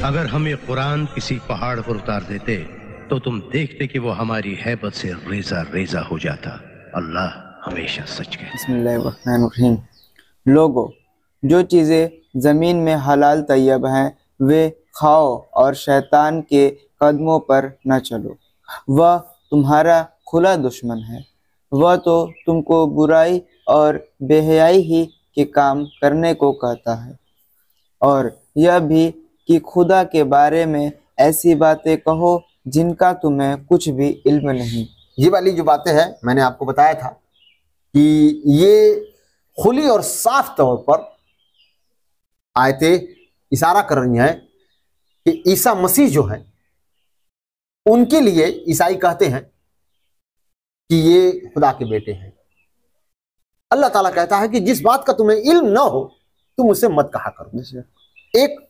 अगर हम ये कुरान किसी पहाड़ पर उतार देते तो तुम देखते कि वो हमारी हैबत से रेजा रेजा हो जाता। अल्लाह हमेशा सच कहता है। बिस्मिल्लाहिर्रहमानिर्रहीम। लोगो, जो चीज़ें ज़मीन में हलाल तैयब हैं वे खाओ और शैतान के कदमों पर न चलो, वह तुम्हारा खुला दुश्मन है। वह तो तुमको बुराई और बेहयाई ही के काम करने को कहता है, और यह भी कि खुदा के बारे में ऐसी बातें कहो जिनका तुम्हें कुछ भी इल्म नहीं। ये वाली जो बातें हैं मैंने आपको बताया था कि ये खुली और साफ तौर पर आयतें इशारा कर रही हैं कि ईसा मसीह जो है उनके लिए ईसाई कहते हैं कि ये खुदा के बेटे हैं। अल्लाह ताला कहता है कि जिस बात का तुम्हें इल्म ना हो तुम उसे मत कहा करो। एक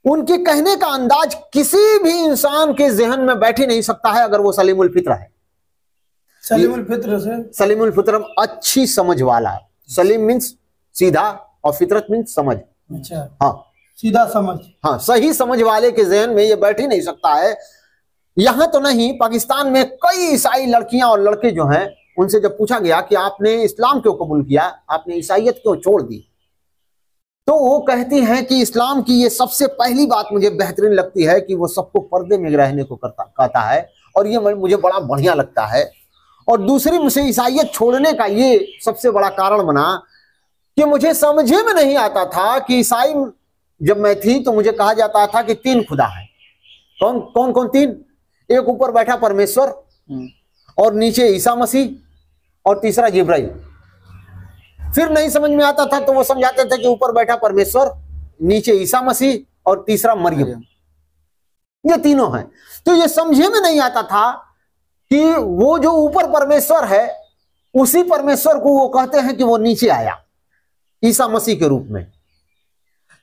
उनके कहने का अंदाज किसी भी इंसान के जहन में बैठ ही नहीं सकता है अगर वो सलीमुल फित्र है। सलीमुल फित्र से सलीमुल फित्र अच्छी समझ वाला। सलीम मीन्स सीधा और फितरत मीन्स समझ। अच्छा, हाँ, सीधा समझ। हाँ, सही समझ वाले के जहन में ये बैठ ही नहीं सकता है। यहां तो नहीं, पाकिस्तान में कई ईसाई लड़कियां और लड़के जो हैं उनसे जब पूछा गया कि आपने इस्लाम क्यों कबूल किया, आपने ईसाइयत क्यों छोड़ दी, तो वो कहती हैं कि इस्लाम की ये सबसे पहली बात मुझे बेहतरीन लगती है कि वो सबको पर्दे में रहने को कहता है, और ये मुझे बड़ा बढ़िया लगता है। और दूसरी, मुझे ईसाइयत छोड़ने का ये सबसे बड़ा कारण बना कि मुझे समझे में नहीं आता था कि ईसाई जब मैं थी तो मुझे कहा जाता था कि 3 खुदा है। कौन कौन कौन 3? एक ऊपर बैठा परमेश्वर, और नीचे ईसा मसीह, और तीसरा जिब्राइल। फिर नहीं समझ में आता था तो वो समझाते थे कि ऊपर बैठा परमेश्वर, नीचे ईसा मसीह और तीसरा मरियम। ये तीनों हैं। तो ये समझे में नहीं आता था कि वो जो ऊपर परमेश्वर है उसी परमेश्वर को वो कहते हैं कि वो नीचे आया ईसा मसीह के रूप में।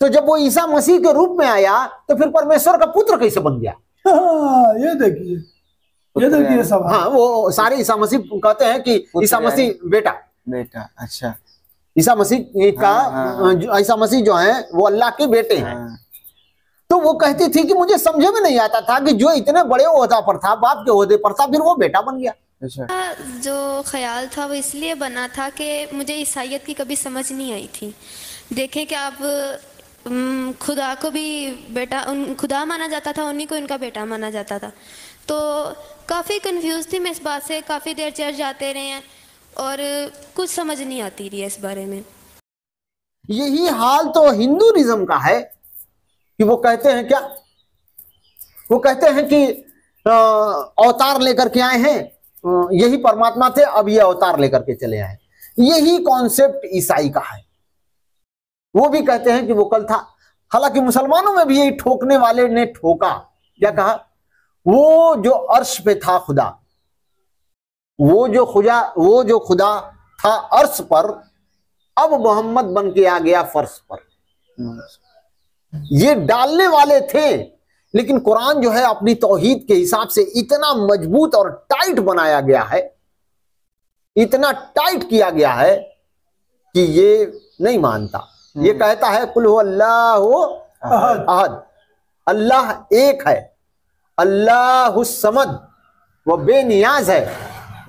तो जब वो ईसा मसीह के रूप में आया तो फिर परमेश्वर का पुत्र कैसे बन गया? ये देखिए सवाल। हाँ, वो सारे ईसा मसीह कहते हैं कि ईसा मसीह बेटा। अच्छा, ईसा मसीह का ईसा मसीह जो है वो अल्लाह के बेटे हैं। तो वो कहती थी कि मुझे समझे में नहीं आता था कि जो इतने बड़े ओहदा पर था, बाप के ओहदे पर था, फिर वो बेटा बन गया। जो ख्याल था वो इसलिए बना था कि मुझे ईसाइयत की कभी समझ नहीं आई थी। देखें कि आप खुदा को भी बेटा खुदा माना जाता था, उन्हीं को इनका बेटा माना जाता था। तो काफ़ी कंफ्यूज थी मैं इस बात से। काफ़ी देर चर्च जाते रहे हैं और कुछ समझ नहीं आती रही है इस बारे में। यही हाल तो हिंदुइज्म का है कि वो कहते हैं क्या, वो कहते हैं कि अवतार लेकर के आए हैं, यही परमात्मा थे, अब ये अवतार लेकर के चले आए। यही कॉन्सेप्ट ईसाई का है। वो भी कहते हैं कि वो कल था। हालांकि मुसलमानों में भी यही ठोकने वाले ने ठोका। क्या कहा? वो जो अर्श पे था खुदा, वो जो खुदा था अर्श पर, अब मोहम्मद बन के आ गया फर्श पर। ये डालने वाले थे, लेकिन कुरान जो है अपनी तौहीद के हिसाब से इतना मजबूत और टाइट बनाया गया है, इतना टाइट किया गया है कि ये नहीं मानता। ये कहता है कुल हुवल्लाहु अहद, अल्लाह एक है, अल्लाहुस समद, वो बेनियाज है,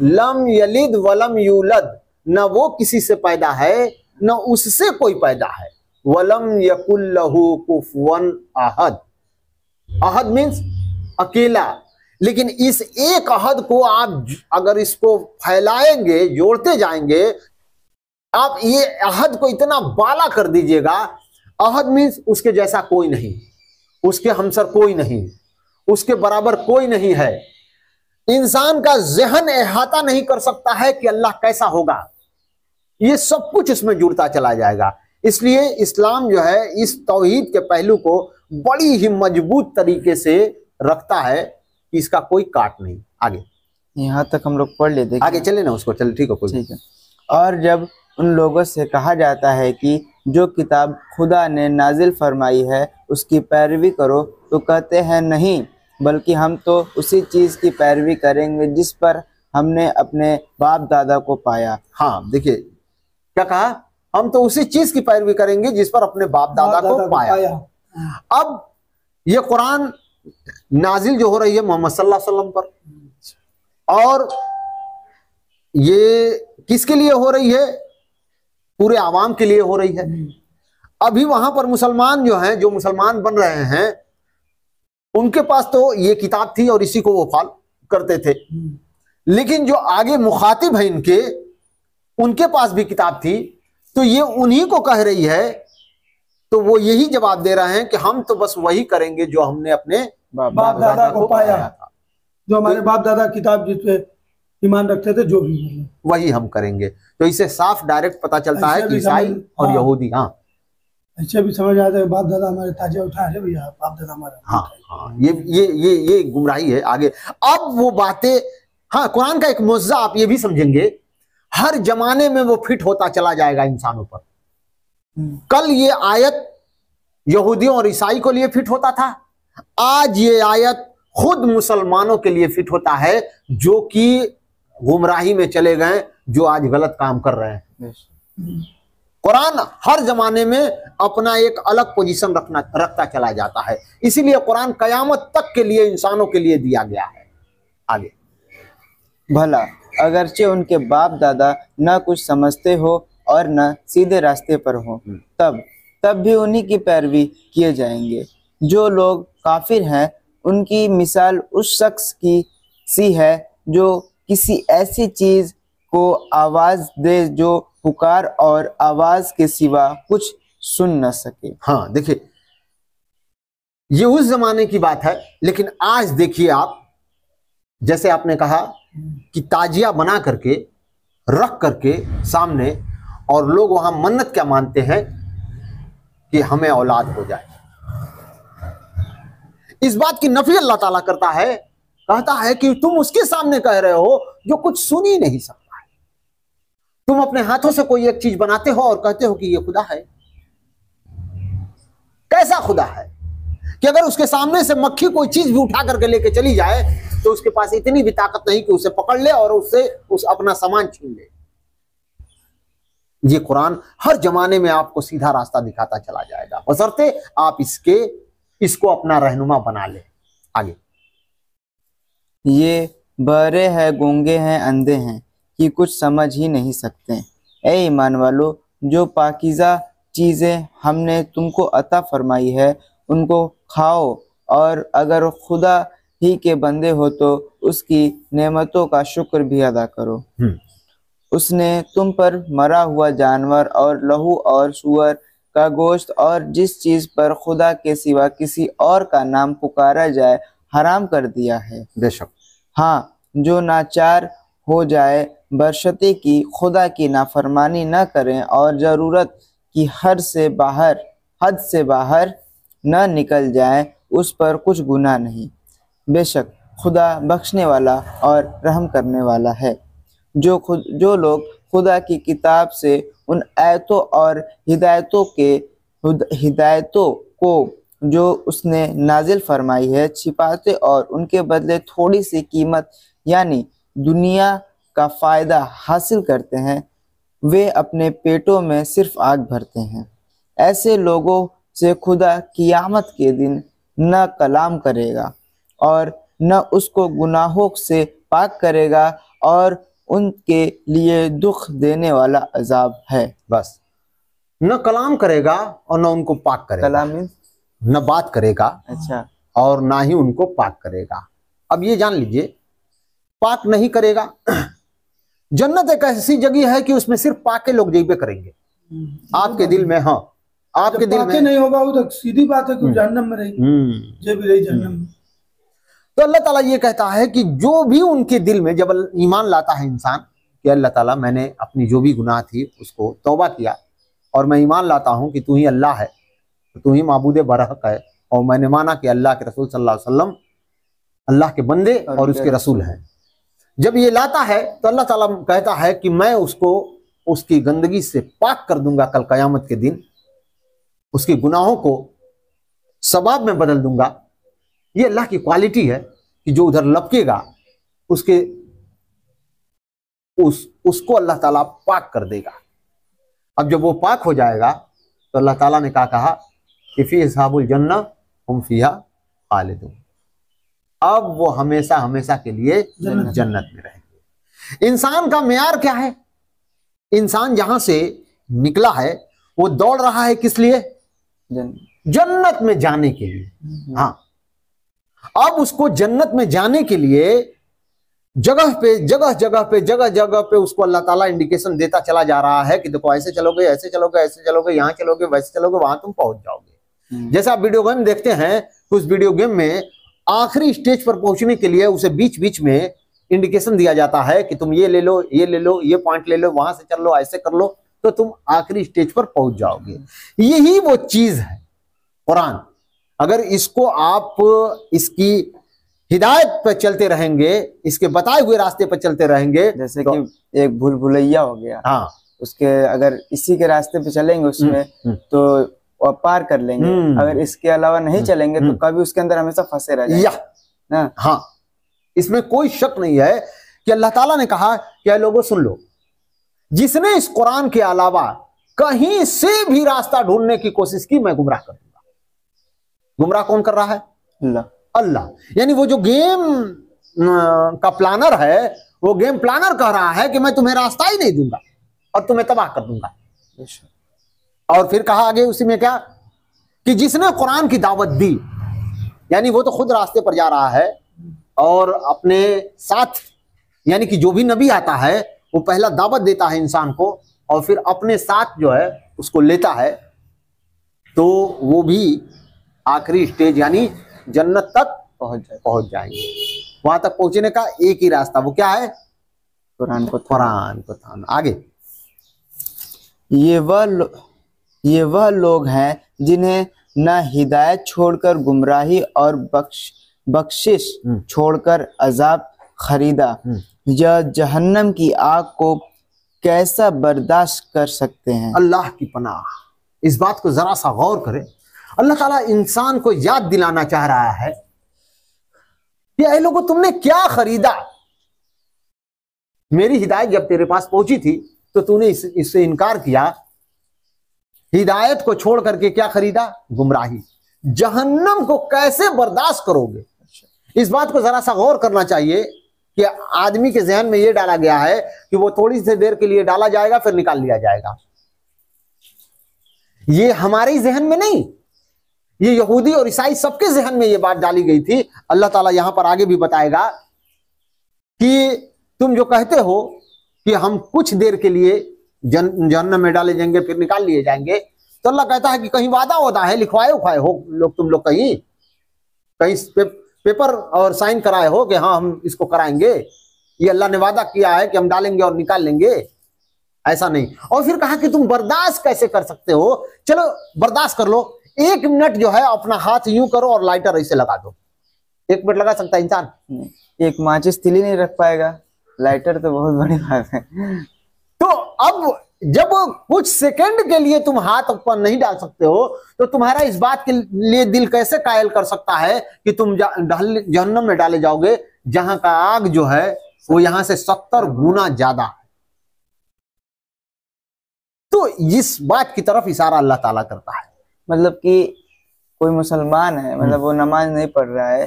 लम यलिद वलम यूलद, न वो किसी से पैदा है न उससे कोई पैदा है, वलम यकुल लहू कुफुवन अहद। अहद मीन्स अकेला। लेकिन इस एक अहद को आप अगर इसको फैलाएंगे, जोड़ते जाएंगे, आप ये अहद को इतना बाला कर दीजिएगा। अहद मीन्स उसके जैसा कोई नहीं, उसके हमसर कोई नहीं, उसके बराबर कोई नहीं है। इंसान का ज़हन अहाता नहीं कर सकता है कि अल्लाह कैसा होगा। ये सब कुछ इसमें जुड़ता चला जाएगा। इसलिए इस्लाम जो है इस तौहीद के पहलू को बड़ी ही मजबूत तरीके से रखता है कि इसका कोई काट नहीं। आगे यहाँ तक हम लोग पढ़ लेते, आगे चले ना उसको, चल ठीक है, कोई ठीक है। और जब उन लोगों से कहा जाता है कि जो किताब खुदा ने नाजिल फरमाई है उसकी पैरवी करो, तो कहते हैं नहीं, बल्कि हम तो उसी चीज़ की पैरवी करेंगे जिस पर हमने अपने बाप दादा को पाया। हाँ, देखिए क्या कहा, हम तो उसी चीज की पैरवी करेंगे जिस पर अपने बाप दादा को पाया। अब ये कुरान नाजिल जो हो रही है मोहम्मद सल्लल्लाहु अलैहि वसल्लम पर, और ये किसके लिए हो रही है? पूरे आवाम के लिए हो रही है। अभी वहां पर मुसलमान जो हैं, जो मुसलमान बन रहे हैं, उनके पास तो ये किताब थी और इसी को वो फॉलो करते थे, लेकिन जो आगे मुखातिब है इनके, उनके पास भी किताब थी, तो ये उन्हीं को कह रही है, तो वो यही जवाब दे रहे हैं कि हम तो बस वही करेंगे जो हमने अपने बाप दादा को पाया था, जो हमारे बाप दादा किताब जिसपे ईमान रखते थे, जो भी वही हम करेंगे। तो इसे साफ डायरेक्ट पता चलता है कि ईसाई और यहूदी, हाँ ऐसे भी समझ आता है बाप दादा हमारे ताजे उठा है भैया, बाप दादा हमारा, हाँ, ये गुमराही है। आगे अब वो बातें, हाँ, कुरान का एक मुअज्जा आप ये भी समझेंगे, हर जमाने में वो फिट होता चला जाएगा इंसानों पर। कल ये आयत यहूदियों और ईसाई को लिए फिट होता था, आज ये आयत खुद मुसलमानों के लिए फिट होता है, जो कि गुमराही में चले गए, जो आज गलत काम कर रहे हैं। कुरान हर जमाने में अपना एक अलग पोजीशन रखता चला जाता है, इसीलिए कुरान कयामत तक के लिए इंसानों के लिए दिया गया है। आगे, भला अगरचे उनके बाप दादा न कुछ समझते हो और न सीधे रास्ते पर हो, तब भी उन्हीं की पैरवी किए जाएंगे। जो लोग काफिर हैं, उनकी मिसाल उस शख्स की सी है जो किसी ऐसी चीज को आवाज दे जो पुकार और आवाज के सिवा कुछ सुन न सके। हाँ, देखिए, ये उस जमाने की बात है, लेकिन आज देखिए आप, जैसे आपने कहा कि ताजिया बना करके रख करके सामने, और लोग वहां मन्नत क्या मानते हैं कि हमें औलाद हो जाए। इस बात की नफी अल्लाह ताला करता है, कहता है कि तुम उसके सामने कह रहे हो जो कुछ सुन ही नहीं सकता है। तुम अपने हाथों से कोई एक चीज बनाते हो और कहते हो कि ये खुदा है। कैसा खुदा है कि अगर उसके सामने से मक्खी कोई चीज भी उठा करके लेके चली जाए तो उसके पास इतनी भी ताकत नहीं कि उसे पकड़ ले और उससे अपना सामान छीन ले। ये कुरान हर जमाने में आपको सीधा रास्ता दिखाता चला जाएगा, बशर्ते आप इसको अपना रहनुमा बना ले। आगे, ये बहरे हैं, गूंगे हैं, अंधे हैं कि कुछ समझ ही नहीं सकते। ए ईमान वालो, जो पाकीज़ा चीज़ें हमने तुमको अता फरमाई है उनको खाओ, और अगर खुदा ही के बंदे हो तो उसकी नेमतों का शुक्र भी अदा करो। उसने तुम पर मरा हुआ जानवर और लहू और सूअर का गोश्त और जिस चीज पर खुदा के सिवा किसी और का नाम पुकारा जाए हराम कर दिया है। बेशक, हाँ, जो नाचार हो जाए बशर्ते कि खुदा की नाफरमानी न करें और ज़रूरत की हद से बाहर न निकल जाए, उस पर कुछ गुनाह नहीं। बेशक खुदा बख्शने वाला और रहम करने वाला है। जो लोग खुदा की किताब से उन आयतों और हिदायतों को जो उसने नाजिल फरमाई है छिपाते और उनके बदले थोड़ी सी कीमत यानी दुनिया का फ़ायदा हासिल करते हैं, वे अपने पेटों में सिर्फ आग भरते हैं। ऐसे लोगों से खुदा क़यामत के दिन न कलाम करेगा और न उसको गुनाहों से पाक करेगा, और उनके लिए दुख देने वाला अजाब है। बस, न कलाम करेगा और न उनको पाक करेगा। कलाम न बात करेगा, अच्छा, और ना ही उनको पाक करेगा। अब ये जान लीजिए, पाक नहीं करेगा। जन्नत एक ऐसी जगह है कि उसमें सिर्फ पाके लोग जइबे करेंगे। आपके दिल में, हाँ, आपके दिल में नहीं होगा वो तो सीधी बात है कि जहन्नम में रहेगी, जो भी रही जहन्नम में। तो अल्लाह ताला ये कहता है कि जो भी उनके दिल में, जब ईमान लाता है इंसान कि अल्लाह ताला मैंने अपनी जो भी गुनाह थी उसको तौबा किया और मैं ईमान लाता हूँ कि तू ही अल्लाह है, तू ही माबूद बरहक है, और मैंने माना कि अल्लाह के रसूल सल्लल्लाहु अलैहि वसल्लम अल्लाह के बंदे और उसके रसूल हैं। जब ये लाता है तो अल्लाह ताला कहता है कि मैं उसको उसकी गंदगी से पाक कर दूंगा कल क़यामत के दिन, उसके गुनाहों को सवाब में बदल दूंगा। ये अल्लाह की क्वालिटी है कि जो उधर लपकेगा उसको अल्लाह ताला पाक कर देगा। अब जब वो पाक हो जाएगा तो अल्लाह ताला ने कहा कि फी असहाबुल जन्नह हुम फीहा खालिदून, अब वो हमेशा हमेशा के लिए जन्नत में रहेंगे। इंसान का मेयार क्या है? इंसान जहां से निकला है वो दौड़ रहा है किस लिए? जन्नत में जाने के लिए। हाँ, अब उसको जन्नत में जाने के लिए जगह जगह पे उसको अल्लाह ताला इंडिकेशन देता चला जा रहा है कि देखो ऐसे चलोगे, ऐसे चलोगे, ऐसे चलोगे, यहाँ चलोगे, वैसे चलोगे, वहां तुम पहुंच जाओगे। जैसे आप वीडियो गेम देखते हैं, उस वीडियो गेम में आखिरी स्टेज पर पहुंचने के लिए उसे बीच बीच में इंडिकेशन दिया जाता है कि तुम ये ले लो, ये ले लो, ये पॉइंट ले लो, वहां से चल लो, ऐसे कर लो, तो तुम आखिरी स्टेज पर पहुंच जाओगे। यही वो चीज है कुरान। अगर इसको आप इसकी हिदायत पर चलते रहेंगे, इसके बताए हुए रास्ते पर चलते रहेंगे, जैसे तो, कि एक भूल भुलैया हो गया, हाँ, उसके अगर इसी के रास्ते पे चलेंगे उसमें तो पार कर लेंगे, अगर इसके अलावा नहीं चलेंगे तो कभी उसके अंदर हमेशा फंसे रह जाएंगे। हाँ, इसमें कोई शक नहीं है कि अल्लाह ताला ने कहा कि लोगों सुन लो, जिसने इस कुरान के अलावा कहीं से भी रास्ता ढूंढने की कोशिश की मैं गुमराह कर दूंगा। गुमराह कौन कर रहा है? अल्लाह। यानी वो जो गेम का प्लानर है, वो गेम प्लानर कह रहा है कि मैं तुम्हें रास्ता ही नहीं दूंगा और तुम्हें तबाह कर दूंगा। और फिर कहा आगे उसी में क्या कि जिसने कुरान की दावत दी, यानी वो तो खुद रास्ते पर जा रहा है और अपने साथ, यानी कि जो भी नबी आता है वो पहला दावत देता है इंसान को और फिर अपने साथ जो है उसको लेता है, तो वो भी आखिरी स्टेज यानी जन्नत तक पहुंच जाएंगे। वहां तक पहुंचने का एक ही रास्ता, वो क्या है? कुरान को थाना। आगे, ये वह लोग हैं जिन्हें न हिदायत छोड़कर गुमराही और बख्शिश छोड़कर अजाब खरीदा, या जहन्नम की आग को कैसा बर्दाश्त कर सकते हैं। अल्लाह की पनाह, इस बात को जरा सा गौर करें। अल्लाह ताला इंसान को याद दिलाना चाह रहा है कि ऐ लोगों, तुमने क्या खरीदा? मेरी हिदायत जब तेरे पास पहुंची थी तो तूने इससे इनकार किया। हिदायत को छोड़ करके क्या खरीदा? गुमराही। जहन्नम को कैसे बर्दाश्त करोगे? इस बात को जरा सा गौर करना चाहिए कि आदमी के जहन में यह डाला गया है कि वो थोड़ी सी देर के लिए डाला जाएगा फिर निकाल लिया जाएगा। ये हमारे जहन में नहीं, ये यहूदी और ईसाई सबके जहन में ये बात डाली गई थी। अल्लाह ताला यहां पर आगे भी बताएगा कि तुम जो कहते हो कि हम कुछ देर के लिए जहन्नम में डाले जाएंगे फिर निकाल लिए जाएंगे, तो अल्लाह कहता है कि कहीं वादा है, लिखवाए उखवाए हो तुम लोग कहीं पेपर और साइन कराए हो कि हाँ हम इसको कराएंगे, ये अल्लाह ने वादा किया है कि हम डालेंगे और निकाल लेंगे, ऐसा नहीं। और फिर कहा कि तुम बर्दाश्त कैसे कर सकते हो? चलो बर्दाश्त कर लो, 1 मिनट जो है अपना हाथ यूं करो और लाइटर ऐसे लगा दो। 1 मिनट लगा सकता है इंसान? एक माचिस तिली नहीं रख पाएगा, लाइटर तो बहुत बड़ी बात है। तो अब जब कुछ सेकंड के लिए तुम हाथ ऊपर नहीं डाल सकते हो तो तुम्हारा इस बात के लिए दिल कैसे कायल कर सकता है कि तुम जहन्नम में डाले जाओगे, जहां का आग जो है वो यहां से 70 गुना ज्यादा है। तो इस बात की तरफ इशारा अल्लाह ताला करता है। मतलब कि कोई मुसलमान है, मतलब वो नमाज नहीं पढ़ रहा है,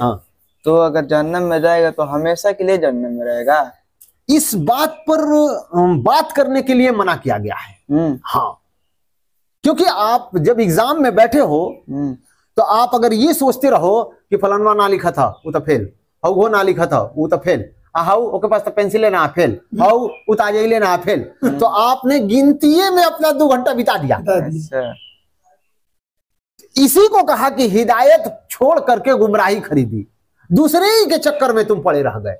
तो अगर जहन्नम में जाएगा तो हमेशा के लिए जहन्नम में रहेगा। इस बात पर बात करने के लिए मना किया गया है। हाँ, क्योंकि आप जब एग्जाम में बैठे हो तो आप अगर ये सोचते रहो कि फलाना ना लिखा था वो तो फेल, और वो ना लिखा था वो तो फेल, हाउ ओके पास तो पेंसिल लेना फेल, हाउ उताजे लेना फेल, तो आपने गिनतीये में अपना 2 घंटा बिता दिया। इसी को कहा कि हिदायत छोड़ करके गुमराही खरीदी, दूसरे ही के चक्कर में तुम पड़े रह गए।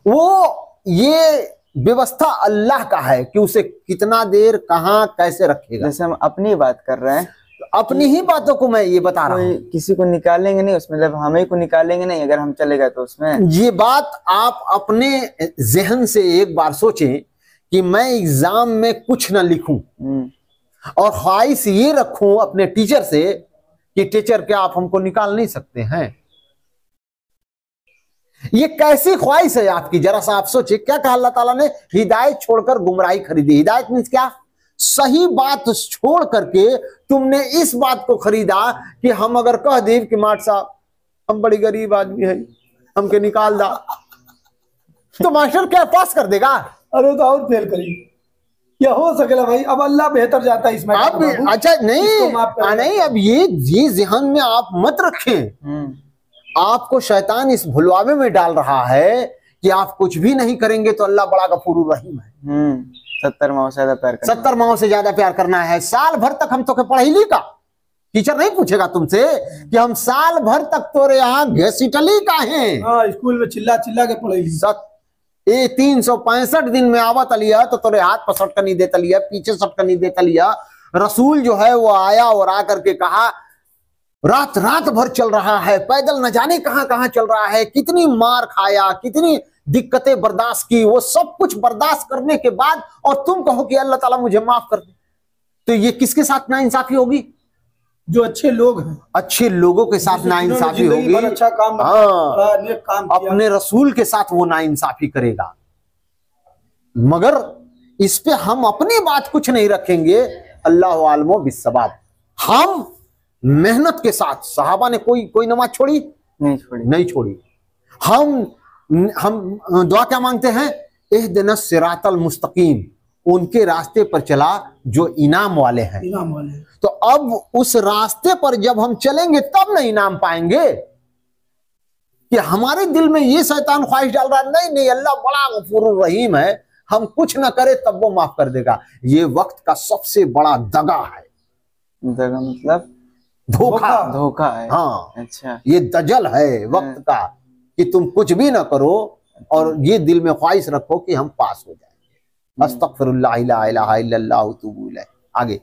वो ये व्यवस्था अल्लाह का है कि उसे कितना देर कहां कैसे रखेगा। जैसे हम अपनी बात कर रहे हैं, तो अपनी ही बातों को मैं ये बता रहा हूं। किसी को निकालेंगे नहीं उसमें, जब हम ही को निकालेंगे नहीं अगर हम चलेगा तो उसमें। ये बात आप अपने जहन से एक बार सोचें कि मैं एग्जाम में कुछ ना लिखूं और ख्वाहिश ये रखूं अपने टीचर से कि टीचर क्या आप हमको निकाल नहीं सकते हैं। ये कैसी ख्वाहिश है आपकी? जरा सा आप सोचिए। क्या कहा अल्लाह ताला ने? हिदायत छोड़कर गुमराही खरीदी। हिदायत मीन्स क्या? सही बात छोड़ करके तुमने इस बात को खरीदा कि हम अगर कह दें कि माट साहब हम बड़ी गरीब आदमी है, हमके निकाल दा, तो मास्टर क्या पास कर देगा? अरे तो और फेल करी, क्या हो सकेला भाई। अब अल्लाह बेहतर जाता है इसमें। आप अच्छा नहीं, अब ये ज़हन में आप मत रखें। आपको शैतान इस भुलवावे में डाल रहा है कि आप कुछ भी नहीं करेंगे तो अल्लाह बड़ा गफूर रहीम है। 70 माह से ज्यादा प्यार करना, 70 माह से ज्यादा प्यार करना है। साल भर तक हम तो पढ़ाई लिखा, टीचर नहीं पूछेगा तुमसे कि हम साल भर तक तोरे यहाँ घसीटली का है। हाँ, स्कूल में चिल्ला चिल्ला के पढ़ाई ली। 365 दिन में आवत लिया तो तोरे हाथ पर सटका नहीं देता लिया, पीछे सटका नहीं देता लिया। रसूल जो है वो आया और आकर के कहा रात रात भर चल रहा है, पैदल न जाने कहां कहां चल रहा है, कितनी मार खाया, कितनी दिक्कतें बर्दाश्त की, वो सब कुछ बर्दाश्त करने के बाद और तुम कहो कि अल्लाह ताला मुझे माफ कर दे, तो ये किसके साथ नाइंसाफी होगी? जो अच्छे लोग हैं, अच्छे लोगों के साथ नाइंसाफी होगी। अच्छा काम, हाँ, नेक काम किया। अपने रसूल के साथ वो नाइंसाफी करेगा। मगर इस पे हम अपनी बात कुछ नहीं रखेंगे। अल्लाह आलमो बिस्सबाब। हम मेहनत के साथ, सहाबा ने कोई नमाज छोड़ी नहीं छोड़ी। हम दुआ क्या मांगते हैं? इहदिनस सिरातल मुस्तकीम, उनके रास्ते पर चला जो इनाम वाले हैं। तो अब उस रास्ते पर जब हम चलेंगे तब ना इनाम पाएंगे। कि हमारे दिल में ये शैतान ख्वाहिश डाल रहा, नहीं अल्लाह बड़ा गफूर रहीम है, हम कुछ ना करे तब वो माफ कर देगा। ये वक्त का सबसे बड़ा दगा है। दगा मतलब धोखा है। हाँ, अच्छा, ये दजल है वक्त का कि तुम कुछ भी ना करो और ये दिल में ख्वाहिश रखो कि हम पास हो जाएंगे। अस्तगफिरुल्लाह ला इलाहा इल्लल्लाह तूबू इलैह। आगे,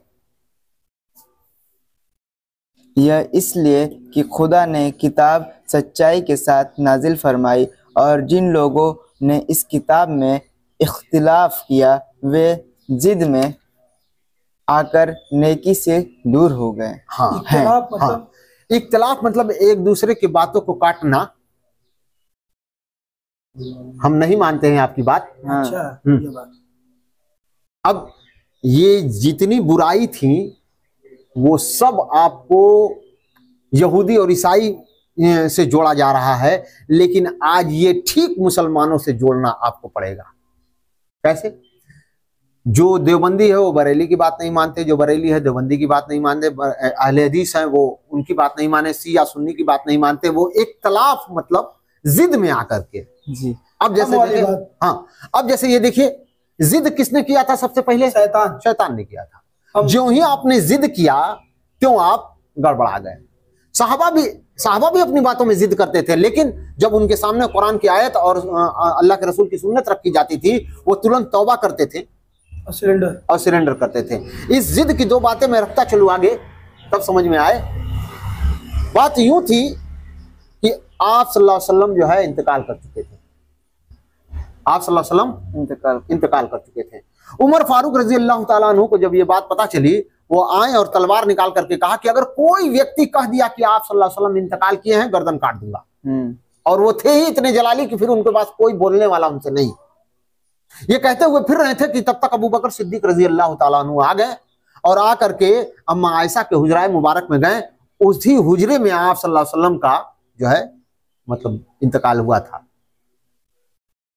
यह इसलिए कि खुदा ने किताब सच्चाई के साथ नाजिल फरमाई और जिन लोगों ने इस किताब में इख्तिलाफ किया वे जिद में आकर नेकी से दूर हो गए। हाँ, इख्तिलाफ मतलब एक दूसरे की बातों को काटना। हम नहीं मानते हैं आपकी बात। अच्छा, ये बात। अब ये जितनी बुराई थी वो सब आपको यहूदी और ईसाई से जोड़ा जा रहा है, लेकिन आज ये ठीक मुसलमानों से जोड़ना आपको पड़ेगा। कैसे? जो देवबंदी है वो बरेली की बात नहीं मानते, जो बरेली है देवबंदी की बात नहीं मानते, अहले हदीस है वो उनकी बात नहीं माने, शिया सुन्नी की बात नहीं मानते। वो इख्तिलाफ मतलब जिद में आकर के जी। अब जैसे अब जैसे ये देखिए, जिद किसने किया था सबसे पहले? शैतान ने किया था। जो ही आपने जिद किया क्यों आप गड़बड़ा गए। साहबा भी अपनी बातों में जिद करते थे, लेकिन जब उनके सामने कुरान की आयत और अल्लाह के रसूल की सुन्नत रखी जाती थी वो तुरंत तौबा करते थे और सरेंडर करते थे। इस जिद की दो बातें मैं रखता चलूं आगे, तब समझ में आए। बात यूं थी कि आप सल्लल्लाहु अलैहि वसल्लम जो है इंतकाल कर चुके थे। आप सल्लल्लाहु अलैहि वसल्लम इंतकाल कर चुके थे। उमर फारूक रजी अल्लाह ताला अन्हु को जब ये बात पता चली, वो आए और तलवार निकाल करके कहा कि अगर कोई व्यक्ति कह दिया कि आप सल्लल्लाहु अलैहि वसल्लम इंतकाल किए हैं, गर्दन काट दूंगा। और वो थे ही इतने जलाली कि फिर उनके पास कोई बोलने वाला उनसे नहीं। ये कहते हुए फिर रहे थे कि तब तक अबू बकर सिद्दीक रजी अल्लाह ताला अन्हु आ गए और आ करके अम्मा आयशा के हुजराए मुबारक में गए। उसी हुजरे में आप सल्लल्लाहु अलैहि वसल्लम का जो है मतलब इंतकाल हुआ था।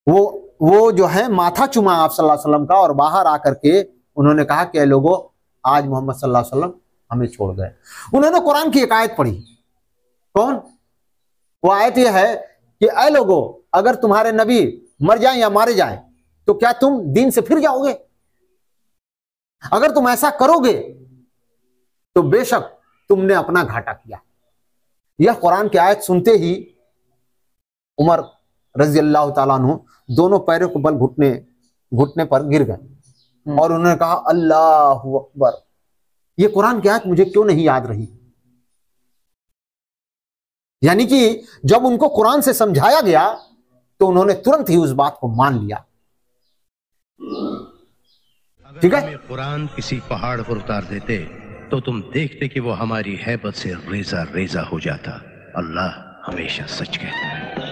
वो जो है माथा चुमा आप सल्लल्लाहु अलैहि वसल्लम का और बाहर आकर के उन्होंने कहा कि लोगों, आज मोहम्मद सल्लल्लाहु अलैहि वसल्लम हमें छोड़ गए। उन्होंने कुरान की एक आयत पढ़ी। कौन? वो आयत यह है कि ऐ लोगों, अगर तुम्हारे नबी मर जाएं या मारे जाएं तो क्या तुम दीन से फिर जाओगे? अगर तुम ऐसा करोगे तो बेशक तुमने अपना घाटा किया। यह कुरान की आयत सुनते ही उमर रजी अल्लाह ताला अन्हु दोनों पैरों को बल घुटने पर गिर गए और उन्होंने कहा अल्लाहु अकबर, ये कुरान की आयत मुझे क्यों नहीं याद रही। यानी कि जब उनको कुरान से समझाया गया तो उन्होंने तुरंत ही उस बात को मान लिया। ठीक है? कुरान किसी पहाड़ पर उतार देते तो तुम देखते कि वो हमारी हैबत से रेजा रेजा हो जाता। अल्लाह हमेशा सच कहता है।